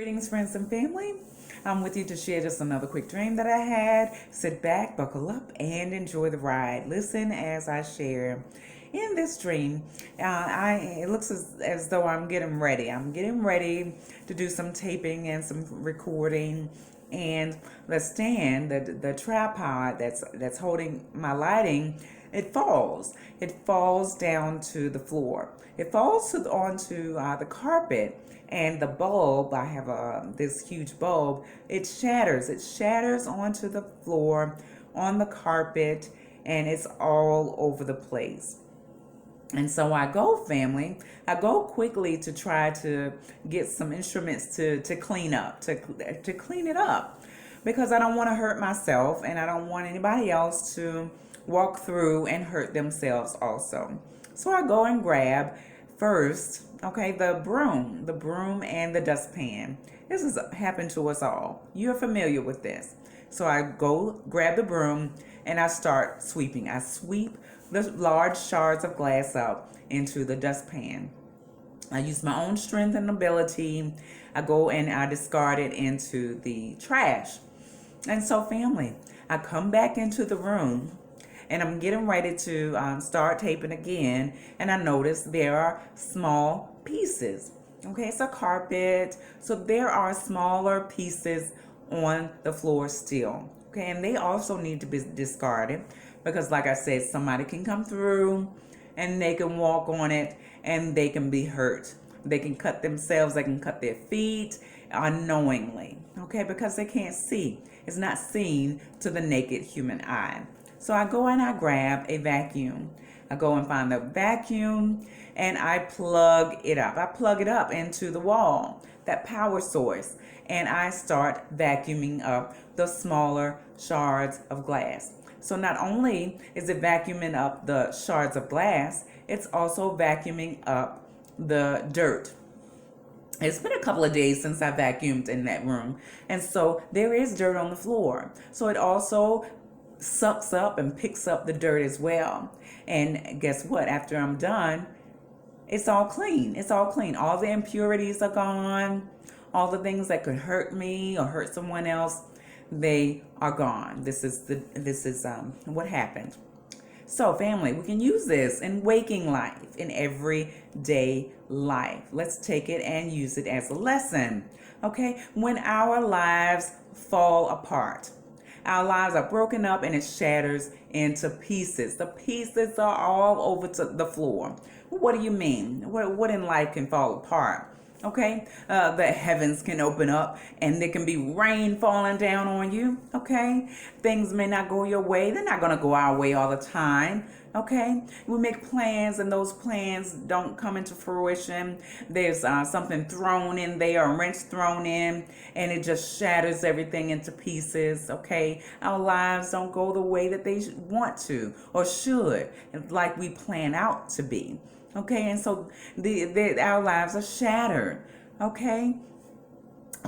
Greetings, friends and family. I'm with you to share just another quick dream that I had. Sit back, buckle up, and enjoy the ride. Listen as I share. In this dream, it looks as though I'm getting ready. I'm getting ready to do some taping and some recording. And the stand, the tripod that's holding my lighting, it falls. It falls down to the floor. It falls onto the carpet, and the bulb. I have this huge bulb. It shatters. It shatters onto the floor, on the carpet, and it's all over the place. And so I go quickly to try to get some instruments to clean up, to clean it up, because I don't want to hurt myself and I don't want anybody else to walk through and hurt themselves also. So I go and grab first, okay, the broom and the dustpan. This has happened to us all. You're familiar with this. So I go grab the broom and I start sweeping. I sweep the large shards of glass up into the dustpan. I use my own strength and ability. I go and I discard it into the trash. And so, family, I come back into the room and I'm getting ready to start taping again. And I notice there are small pieces. Okay, it's a carpet. So there are smaller pieces on the floor still. Okay, and they also need to be discarded because, like I said, somebody can come through and they can walk on it and they can be hurt. They can cut themselves, they can cut their feet unknowingly, okay, because they can't see. It's not seen to the naked human eye. So I go and I grab a vacuum. I go and find the vacuum and I plug it up. I plug it up into the wall, that power source, and I start vacuuming up the smaller shards of glass. So not only is it vacuuming up the shards of glass, it's also vacuuming up the dirt. It's been a couple of days since I vacuumed in that room, and so there is dirt on the floor. So it also sucks up and picks up the dirt as well. And guess what? After I'm done, it's all clean. It's all clean. All the impurities are gone. All the things that could hurt me or hurt someone else, they are gone. This is what happened. So, family, we can use this in waking life, in everyday life. Let's take it and use it as a lesson. Okay? When our lives fall apart, our lives are broken up and it shatters into pieces. The pieces are all over to the floor. What do you mean? What in life can fall apart? Okay, the heavens can open up and there can be rain falling down on you. Okay, things may not go your way. They're not going to go our way all the time. Okay, we make plans and those plans don't come into fruition. There's something thrown in there, a wrench thrown in, and it just shatters everything into pieces. Okay, our lives don't go the way that they want to or should, like we plan out to be. Okay, and so our lives are shattered. Okay,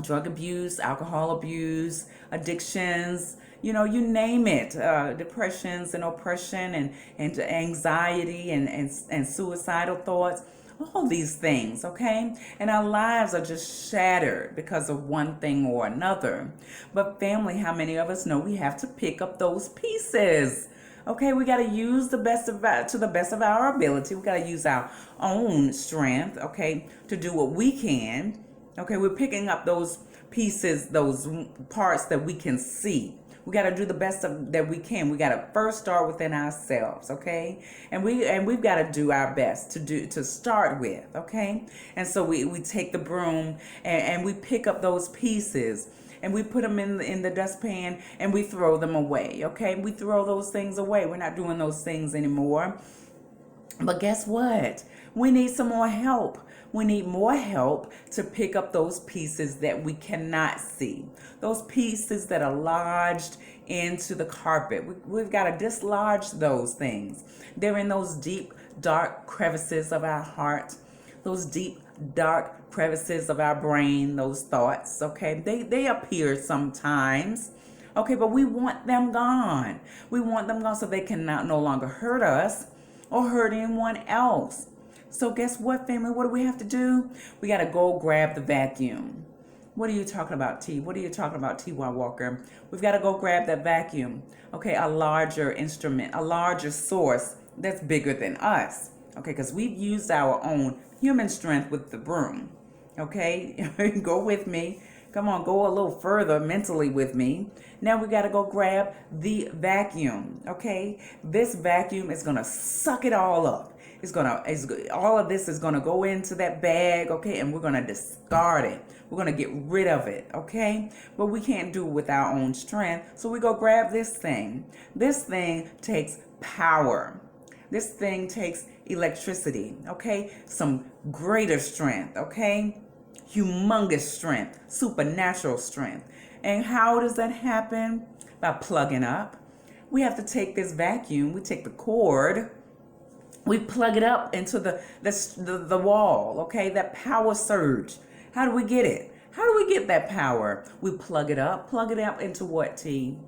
drug abuse, alcohol abuse, addictions, you name it, depressions and oppression and anxiety and suicidal thoughts, all these things, okay? And our lives are just shattered because of one thing or another. But family, how many of us know we have to pick up those pieces? Okay, we got to use to the best of our ability. We got to use our own strength, okay, to do what we can. Okay, we're picking up those pieces, those parts that we can see. We got to do the best that we can. We got to first start within ourselves, okay? And we've got to do our best to start with, okay? And so we take the broom and we pick up those pieces. And we put them in the dustpan and we throw them away, okay? We throw those things away. We're not doing those things anymore. But guess what? We need some more help. We need more help to pick up those pieces that we cannot see. Those pieces that are lodged into the carpet. We've got to dislodge those things. They're in those deep, dark crevices of our heart. Those deep, dark crevices of our brain, those thoughts, okay? They appear sometimes, okay, but we want them gone. We want them gone so they can no longer hurt us or hurt anyone else. So guess what, family? What do we have to do? We got to go grab the vacuum. What are you talking about, T? What are you talking about, T.Y. Walker? We've got to go grab that vacuum. Okay, a larger instrument, a larger source that's bigger than us. Okay, because we've used our own human strength with the broom. Okay, go with me. Come on, go a little further mentally with me. Now we got to go grab the vacuum. Okay, this vacuum is going to suck it all up. All of this is gonna go into that bag, okay, and we're gonna discard it. We're gonna get rid of it, okay? But we can't do it with our own strength, so we go grab this thing. This thing takes power. This thing takes electricity, okay? Some greater strength, okay? Humongous strength, supernatural strength. And how does that happen? By plugging up. We have to take this vacuum, we take the cord, we plug it up into the wall, okay? That power surge. How do we get it? How do we get that power? We plug it up. Plug it up into what, T?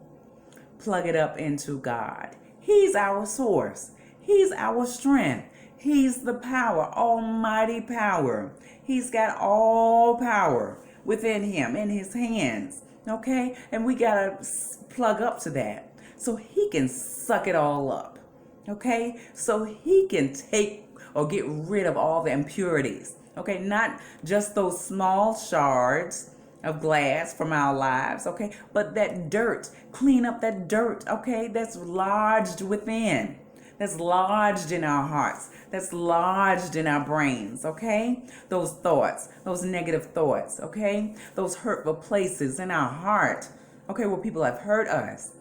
Plug it up into God. He's our source. He's our strength. He's the power, almighty power. He's got all power within him, in his hands, okay? And we got to plug up to that so he can suck it all up. Okay, so he can take or get rid of all the impurities. Okay, not just those small shards of glass from our lives, okay, but that dirt, clean up that dirt, okay, that's lodged within, that's lodged in our hearts, that's lodged in our brains, okay, those thoughts, those negative thoughts, okay, those hurtful places in our heart, okay, where people have hurt us.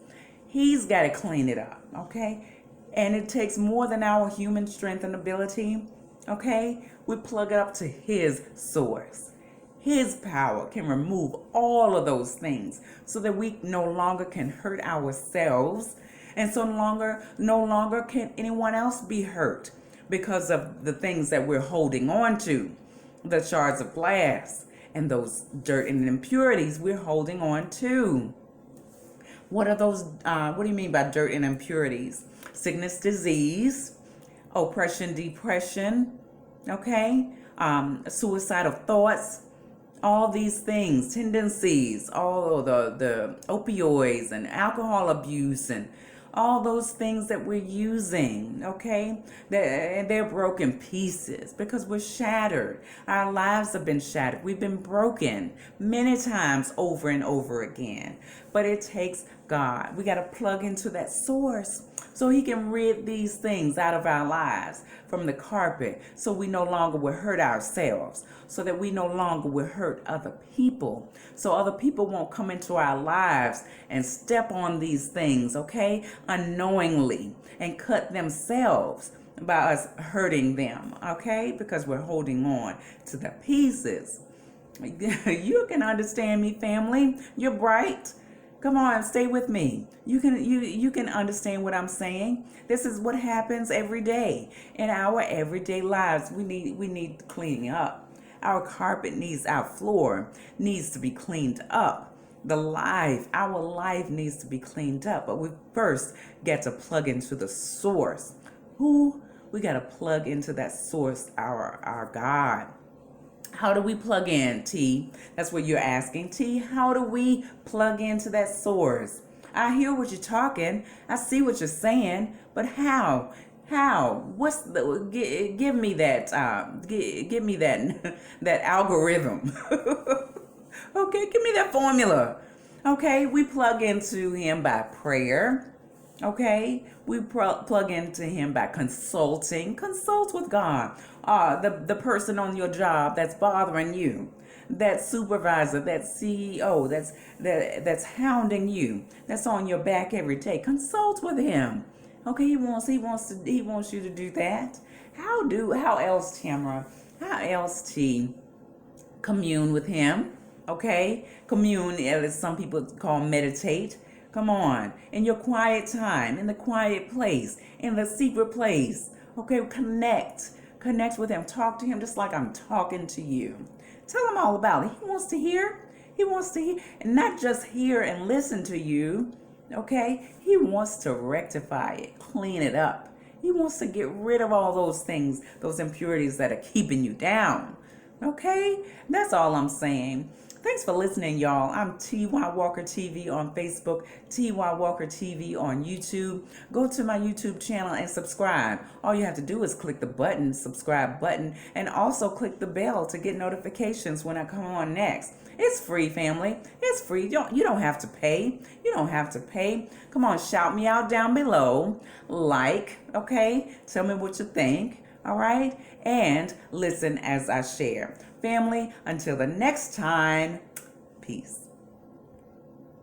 He's got to clean it up, okay. And it takes more than our human strength and ability, okay? We plug it up to his source. His power can remove all of those things so that we no longer can hurt ourselves, and so no longer can anyone else be hurt because of the things that we're holding on to, the shards of glass and those dirt and impurities we're holding on to. What are those? What do you mean by dirt and impurities? Sickness, disease, oppression, depression, okay? Suicidal thoughts, all these things, tendencies, all of the opioids and alcohol abuse and all those things that we're using, okay? They're broken pieces because we're shattered. Our lives have been shattered. We've been broken many times over and over again. But it takes God. We got to plug into that source so he can rid these things out of our lives from the carpet so we no longer will hurt ourselves, so that we no longer will hurt other people, so other people won't come into our lives and step on these things, okay, unknowingly and cut themselves by us hurting them, okay, because we're holding on to the pieces. You can understand me, family. You're bright. Come on, stay with me. You can understand what I'm saying. This is what happens every day in our everyday lives. We need cleaning up. Our carpet our floor needs to be cleaned up. Our life needs to be cleaned up. But we first get to plug into the source. We got to plug into that source, our God. How do we plug in, T? That's what you're asking, T. How do we plug into that source? I hear what you're talking. I see what you're saying, but how? How? Give me that? Give me that that algorithm. Okay, give me that formula. Okay, we plug into him by prayer. Okay, we plug into him by consulting. Consult with God. The person on your job that's bothering you, that supervisor, that CEO that's hounding you, that's on your back every day. Consult with him. Okay, he wants you to do that. How else, Tamara? How else, T? Commune with him. Okay, commune, as some people call meditate. Come on, in your quiet time, in the quiet place, in the secret place. Okay, connect with him. Talk to him just like I'm talking to you. Tell him all about it. He wants to hear. And not just hear and listen to you. Okay, he wants to rectify it, clean it up. He wants to get rid of all those things, those impurities that are keeping you down. Okay, that's all I'm saying. Thanks for listening, y'all. I'm T.Y. Walker TV on Facebook, T.Y. Walker TV on YouTube. Go to my YouTube channel and subscribe. All you have to do is click the button, subscribe button, and also click the bell to get notifications when I come on next. It's free, family. It's free. You don't have to pay. You don't have to pay. Come on, shout me out down below. Like, okay? Tell me what you think. All right? And listen as I share. Family, until the next time, peace.